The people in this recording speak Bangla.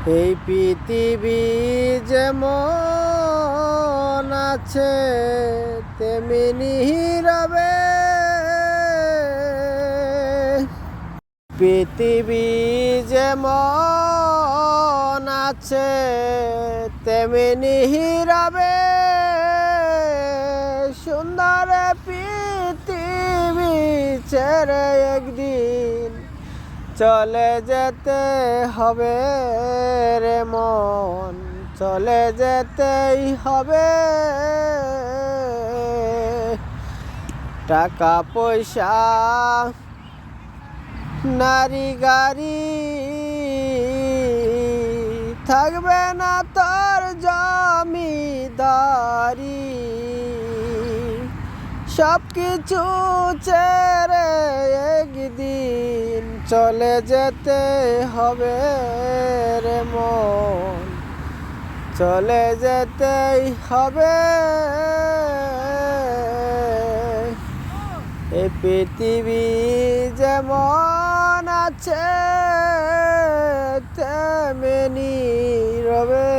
এই পৃথিবী যেমন আছে তেমনি রবে। পৃথিবী যেমন আছে তেমনি রবে। সুন্দর পৃথিবী ছেড়ে একদিন চলে যেতে হবে রে মন, চলে যেতেই হবে। টাকা পয়সা নারী গাড়ি থাকবে না তোর জমিদারি। সব কিছু ছেড়ে একদিন চলে যেতে হবে রে মন, চলে যেতেই হবে। এই পৃথিবী যেমন আছে তেমনি রবে।